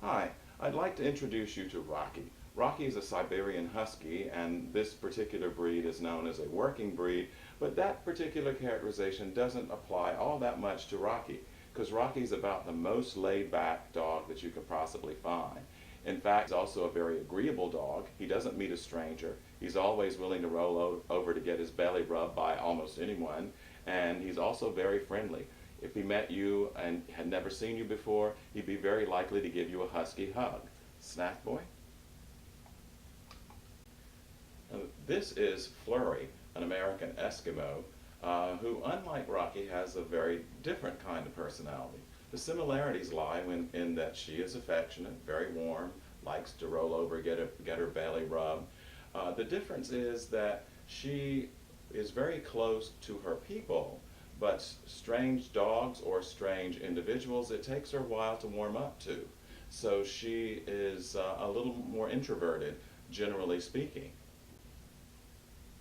Hi, I'd like to introduce you to Rocky. Rocky is a Siberian Husky, and this particular breed is known as a working breed, but that particular characterization doesn't apply all that much to Rocky, because Rocky's about the most laid-back dog that you could possibly find. In fact, he's also a very agreeable dog. He doesn't meet a stranger. He's always willing to roll over to get his belly rubbed by almost anyone, and he's also very friendly. If he met you and had never seen you before, he'd be very likely to give you a husky hug. Snack boy? This is Flurry, an American Eskimo, who, unlike Rocky, has a very different kind of personality. The similarities lie in that she is affectionate, very warm, likes to roll over, get her belly rubbed. The difference is that she is very close to her people, but strange dogs or strange individuals, it takes her a while to warm up to. So she is a little more introverted, generally speaking.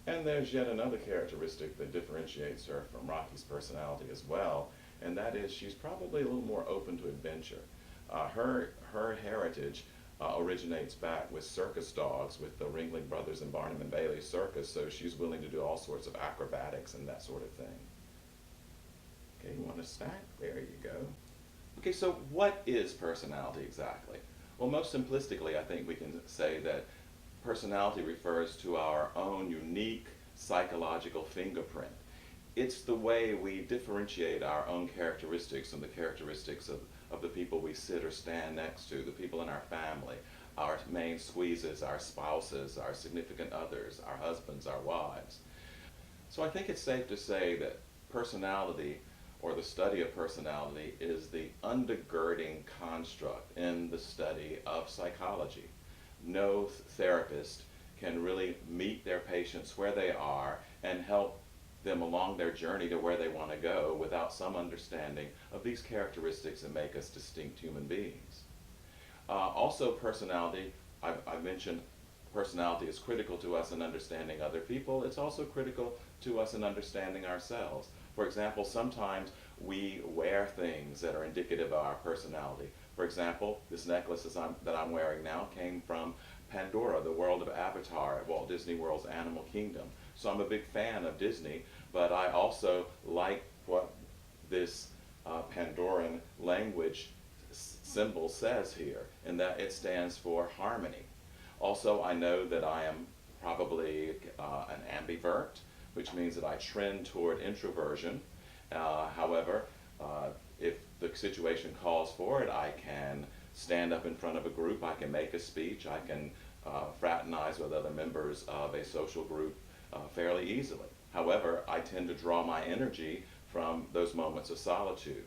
And there's yet another characteristic that differentiates her from Rocky's personality as well, and that is she's probably a little more open to adventure. Her heritage originates back with circus dogs, with the Ringling Brothers and Barnum and Bailey Circus, so she's willing to do all sorts of acrobatics and that sort of thing. Okay, you want a snack? There you go. Okay, so what is personality exactly? Well, most simplistically, I think we can say that personality refers to our own unique psychological fingerprint. It's the way we differentiate our own characteristics from the characteristics of the people we sit or stand next to, the people in our family, our main squeezes, our spouses, our significant others, our husbands, our wives. So I think it's safe to say that personality, or the study of personality, is the undergirding construct in the study of psychology. No therapist can really meet their patients where they are and help them along their journey to where they want to go without some understanding of these characteristics that make us distinct human beings. Also, personality, I mentioned personality is critical to us in understanding other people. It's also critical to us in understanding ourselves. For example, sometimes we wear things that are indicative of our personality. For example, this necklace that I'm wearing now came from Pandura, the world of Avatar at Walt Disney World's Animal Kingdom. So I'm a big fan of Disney, but I also like what this Pandoran language symbol says here, in that it stands for harmony. Also, I know that I am probably an ambivert, which means that I trend toward introversion. However, if the situation calls for it, I can stand up in front of a group, I can make a speech, I can fraternize with other members of a social group fairly easily. However, I tend to draw my energy from those moments of solitude.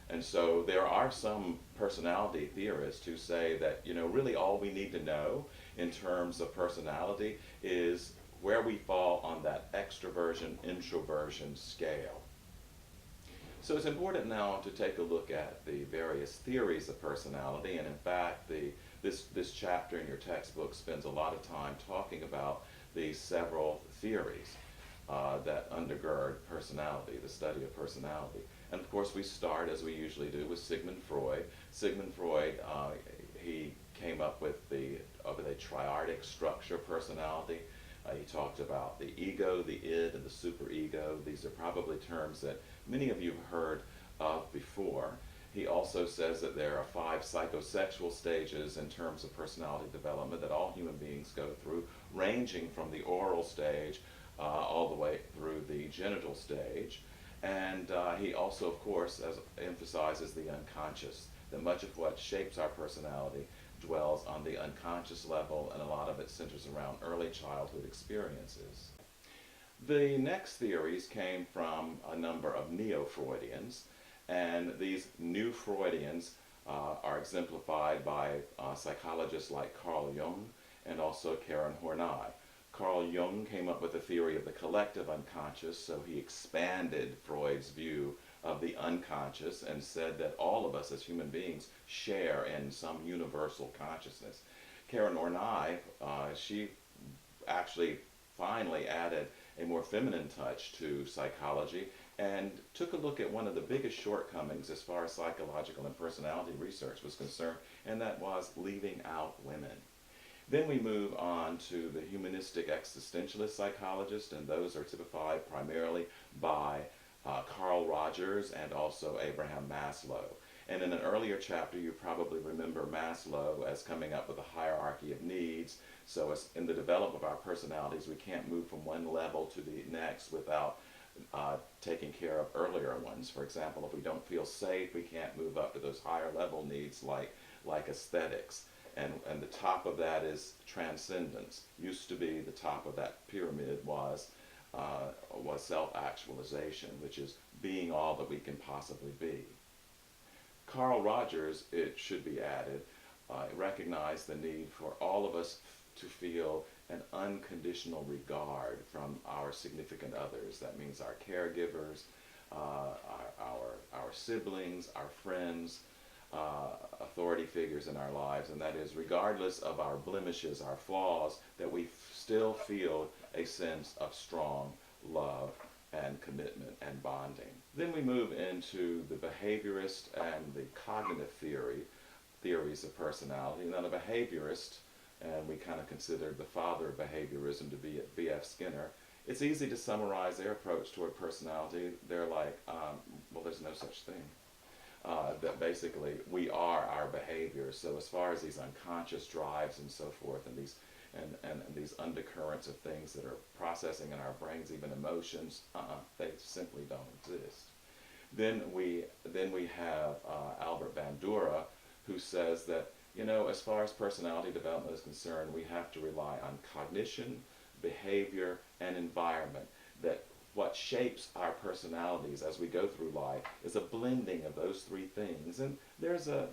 And so there are some personality theorists who say that, really all we need to know in terms of personality is where we fall on that extroversion-introversion scale. So it's important now to take a look at the various theories of personality, and in fact, this chapter in your textbook spends a lot of time talking about these several theories that undergird personality, the study of personality. And of course, we start, as we usually do, with Sigmund Freud. Sigmund Freud, he came up with the triadic structure of personality. He talked about the ego, the id, and the superego. These are probably terms that many of you have heard of before. He also says that there are 5 psychosexual stages in terms of personality development that all human beings go through, ranging from the oral stage all the way through the genital stage. And he also, of course, emphasizes the unconscious, that much of what shapes our personality dwells on the unconscious level, and a lot of it centers around early childhood experiences. The next theories came from a number of neo-Freudians, and these new Freudians are exemplified by psychologists like Carl Jung and also Karen Horney. Carl Jung came up with a theory of the collective unconscious, so he expanded Freud's view of the unconscious and said that all of us as human beings share in some universal consciousness. Karen Horney, she actually finally added a more feminine touch to psychology and took a look at one of the biggest shortcomings as far as psychological and personality research was concerned, and that was leaving out women. Then we move on to the humanistic existentialist psychologists, and those are typified primarily by Carl Rogers and also Abraham Maslow. And in an earlier chapter, you probably remember Maslow as coming up with a hierarchy of needs. So as in the development of our personalities, we can't move from one level to the next without taking care of earlier ones. For example, if we don't feel safe, we can't move up to those higher level needs like aesthetics. And the top of that is transcendence. Used to be the top of that pyramid was self-actualization, which is being all that we can possibly be. Carl Rogers, it should be added, recognized the need for all of us to feel an unconditional regard from our significant others. That means our caregivers, our siblings, our friends, authority figures in our lives, and that is regardless of our blemishes, our flaws, that we still feel a sense of strong love and commitment and bonding. Then we move into the behaviorist and the cognitive theories of personality. Now the behaviorist, and we kind of considered the father of behaviorism to be B.F. Skinner, it's easy to summarize their approach toward personality. They're like, well, there's no such thing. That basically we are our behaviors. So as far as these unconscious drives and so forth, and these undercurrents of things that are processing in our brains, even emotions, they simply don't exist. Then we have Albert Bandura, who says that, you know, as far as personality development is concerned, we have to rely on cognition, behavior, and environment. That what shapes our personalities as we go through life is a blending of those three things. And there's a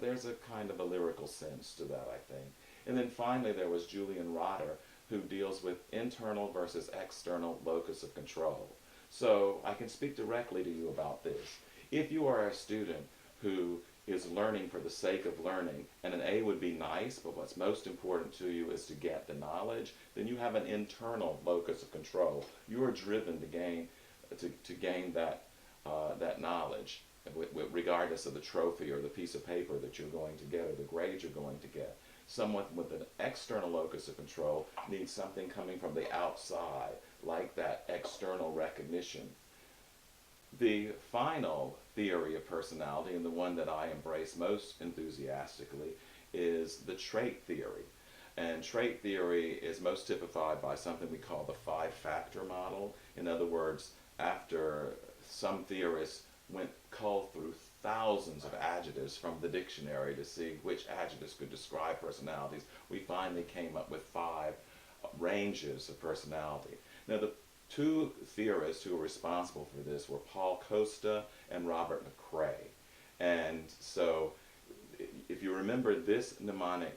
kind of a lyrical sense to that, I think. And then finally there was Julian Rotter, who deals with internal versus external locus of control. So I can speak directly to you about this. If you are a student who is learning for the sake of learning, and an A would be nice, but what's most important to you is to get the knowledge, then you have an internal locus of control. You are driven to gain that knowledge, regardless of the trophy or the piece of paper that you're going to get or the grade you're going to get. Someone with an external locus of control needs something coming from the outside, like that external recognition. The final theory of personality, and the one that I embrace most enthusiastically, is the trait theory. And trait theory is most typified by something we call the five-factor model. In other words, after some theorists culled through thousands of adjectives from the dictionary to see which adjectives could describe personalities, we finally came up with 5 ranges of personality. Now, the 2 theorists who were responsible for this were Paul Costa and Robert McCrae. And so, if you remember this mnemonic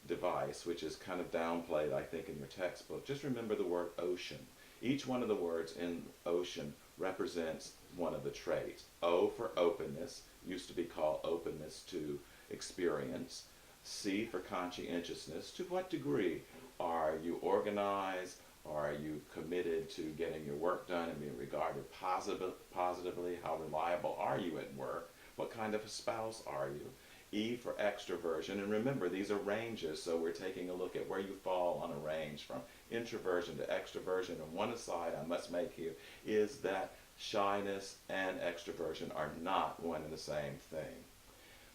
device, which is kind of downplayed, I think, in your textbook, just remember the word ocean. Each one of the words in ocean represents one of the traits. O for openness, used to be called openness to experience. C for conscientiousness. To what degree are you organized? Are you committed to getting your work done and being regarded positively? How reliable are you at work? What kind of a spouse are you? E for extroversion, and remember these are ranges, so we're taking a look at where you fall on a range from introversion to extroversion. And one aside I must make here is that shyness and extroversion are not one and the same thing.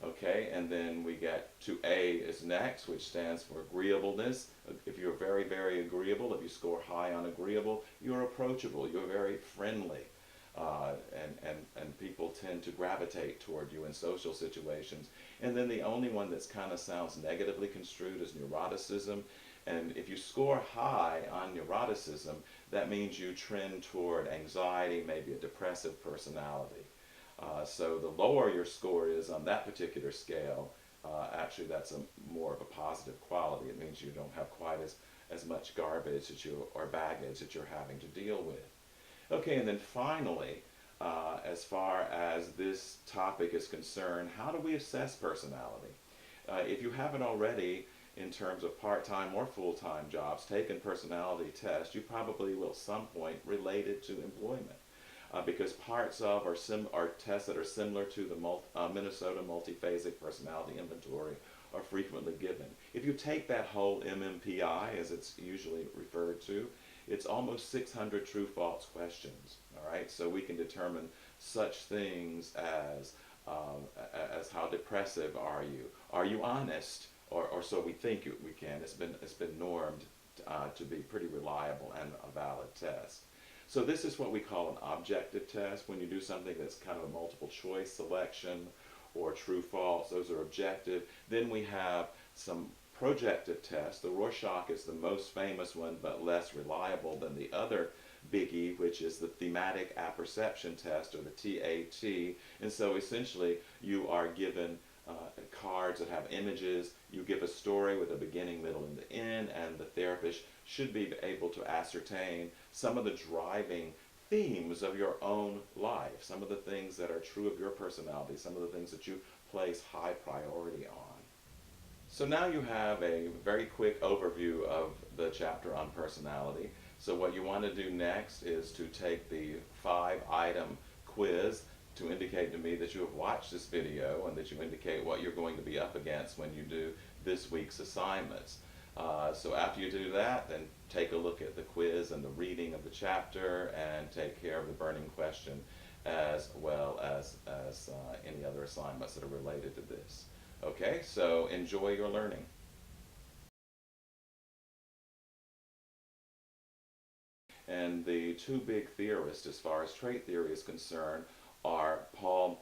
Okay, and then we get to A is next, which stands for agreeableness. If you're very, very agreeable, if you score high on agreeable, you're approachable, you're very friendly. And people tend to gravitate toward you in social situations. And then the only one that's kind of sounds negatively construed is neuroticism. And if you score high on neuroticism, that means you trend toward anxiety, maybe a depressive personality. So the lower your score is on that particular scale, actually that's more of a positive quality. It means you don't have quite as much garbage or baggage that you're having to deal with. Okay, and then finally, as far as this topic is concerned, how do we assess personality? If you haven't already, in terms of part-time or full-time jobs, taken personality tests, you probably will at some point relate it to employment. Because parts of are tests that are similar to the Minnesota Multiphasic Personality Inventory are frequently given. If you take that whole MMPI, as it's usually referred to, it's almost 600 true-false questions. All right, so we can determine such things as how depressive are you? Are you honest? Or so we think we can. It's been normed to be pretty reliable and a valid test. So this is what we call an objective test. When you do something that's kind of a multiple choice selection or true false, those are objective. Then we have some projective tests. The Rorschach is the most famous one, but less reliable than the other biggie, which is the thematic apperception test, or the TAT. And so essentially you are given cards that have images. You give a story with a beginning, middle, and the end, and the therapist should be able to ascertain some of the driving themes of your own life, some of the things that are true of your personality, some of the things that you place high priority on. So now you have a very quick overview of the chapter on personality. So what you want to do next is to take the 5-item quiz to indicate to me that you have watched this video and that you indicate what you're going to be up against when you do this week's assignments. So after you do that, then take a look at the quiz and the reading of the chapter and take care of the burning question, as well as any other assignments that are related to this. Okay, so enjoy your learning. And the two big theorists as far as trait theory is concerned are Paul